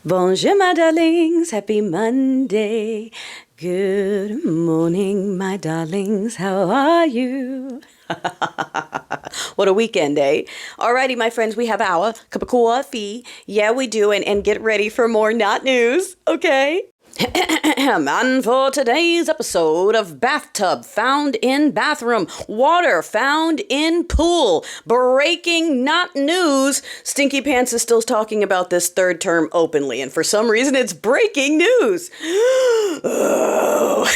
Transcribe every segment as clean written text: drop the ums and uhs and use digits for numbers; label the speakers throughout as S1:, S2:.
S1: Bonjour, my darlings. Happy Monday. Good morning, my darlings. How are you? What a weekend, eh? Alrighty, my friends, we have our cup of coffee. Yeah, we do. And get ready for more not news, okay? And for today's episode of Bathtub Found in Bathroom, Water Found in Pool, Breaking Not News, Stinky Pants is still talking about this third term openly, and for some reason it's breaking news. Oh.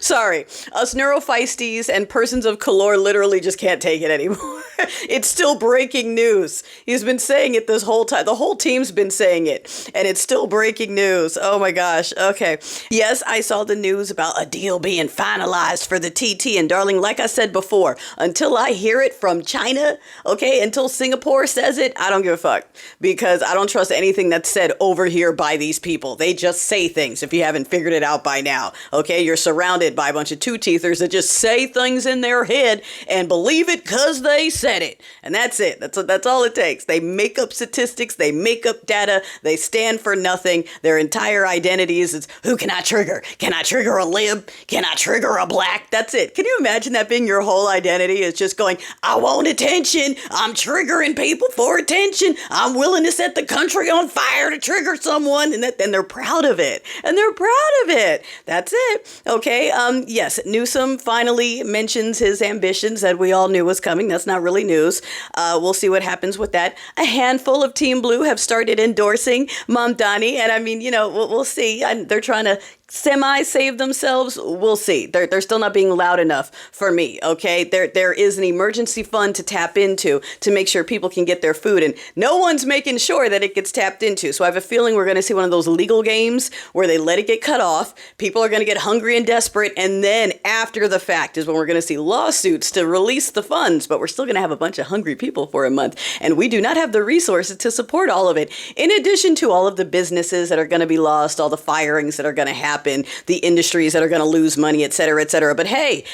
S1: Sorry, us neurofeisties and persons of color literally just can't take it anymore. It's still breaking news. He's been saying it this whole time. The whole team's been saying it, and it's still breaking news. Oh my gosh. Okay. Yes, I saw the news about a deal being finalized for the TT, and darling, like I said before, until I hear it from China, okay, until Singapore says it, I don't give a fuck, because I don't trust anything that's said over here by these people. They just say things, if you haven't figured it out by now, okay? You're surrounded by a bunch of two-teethers that just say things in their head and believe it because they said it. And that's it. That's all it takes. They make up statistics. They make up data. They stand for nothing. Their entire identity is, who can I trigger? Can I trigger a lib? Can I trigger a black? That's it. Can you imagine that being your whole identity? Is just going, I want attention. I'm triggering people for attention. I'm willing to set the country on fire to trigger someone. And then they're proud of it. And they're proud of it. That's it. Okay. Yes, Newsom finally mentions his ambitions that we all knew was coming. That's not really news. We'll see what happens with that. A handful of Team Blue have started endorsing Mamdani, and I mean, we'll see. They're trying to semi-save themselves. We'll see. They're still not being loud enough for me, okay? There is an emergency fund to tap into to make sure people can get their food, and no one's making sure that it gets tapped into. So I have a feeling we're going to see one of those legal games where they let it get cut off. People are going to get hungry and desperate, and then after the fact is when we're going to see lawsuits to release the funds, but we're still going to have a bunch of hungry people for a month, and we do not have the resources to support all of it, in addition to all of the businesses that are going to be lost, all the firings that are going to happen, the industries that are going to lose money, et cetera, et cetera. But hey,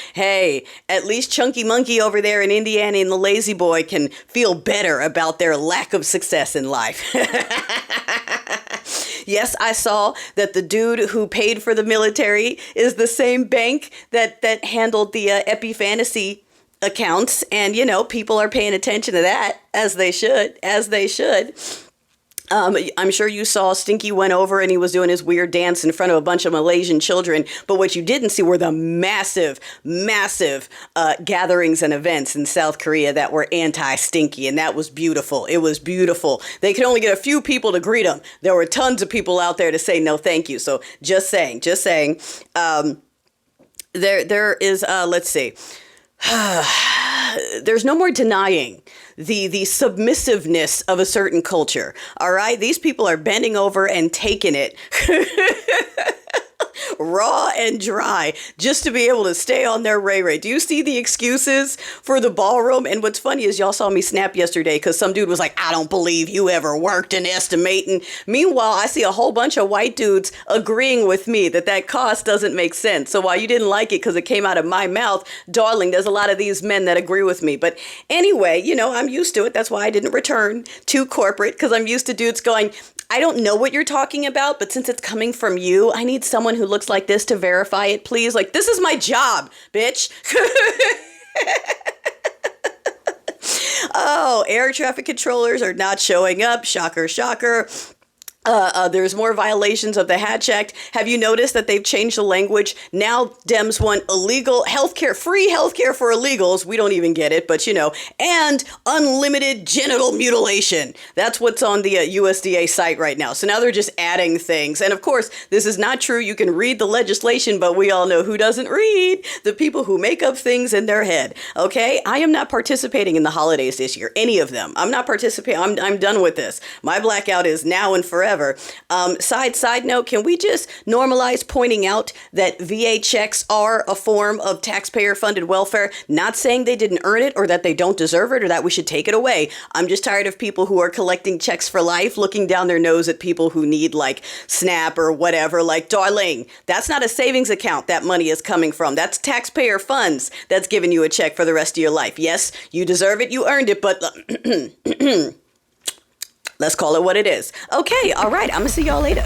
S1: at least Chunky Monkey over there in Indiana and the Lazy Boy can feel better about their lack of success in life. Yes, I saw that the dude who paid for the military is the same bank that handled the Epifantasy accounts. And, people are paying attention to that, as they should. I'm sure you saw Stinky went over and he was doing his weird dance in front of a bunch of Malaysian children. But what you didn't see were the massive gatherings and events in South Korea that were anti-Stinky. And that was beautiful. It was beautiful. They could only get a few people to greet him. There were tons of people out there to say no thank you. So just saying. There is, let's see. There's no more denying the submissiveness of a certain culture. All right. These people are bending over and taking it raw and dry just to be able to stay on their ray. Do you see the excuses for the ballroom? And what's funny is y'all saw me snap yesterday because some dude was like, I don't believe you ever worked in estimating. Meanwhile, I see a whole bunch of white dudes agreeing with me that cost doesn't make sense. So while you didn't like it because it came out of my mouth, darling, there's a lot of these men that agree with me. But anyway, I'm used to it. That's why I didn't return to corporate, because I'm used to dudes going, I don't know what you're talking about, but since it's coming from you, I need someone who looks like this to verify it, please. Like, this is my job, bitch. Oh, air traffic controllers are not showing up. Shocker, shocker. There's more violations of the Hatch Act. Have you noticed that they've changed the language? Now Dems want illegal healthcare, free healthcare for illegals. We don't even get it, but and unlimited genital mutilation. That's what's on the USDA site right now. So now they're just adding things. And of course, this is not true. You can read the legislation, but we all know who doesn't read. The people who make up things in their head. Okay. I am not participating in the holidays this year. Any of them. I'm not participating. I'm done with this. My blackout is now and forever. whatever. Side note, can we just normalize pointing out that VA checks are a form of taxpayer-funded welfare? Not saying they didn't earn it or that they don't deserve it or that we should take it away. I'm just tired of people who are collecting checks for life, looking down their nose at people who need like SNAP or whatever. Like, darling, that's not a savings account that money is coming from. That's taxpayer funds that's giving you a check for the rest of your life. Yes, you deserve it. You earned it. But let's call it what it is. Okay. All right. I'm going to see y'all later.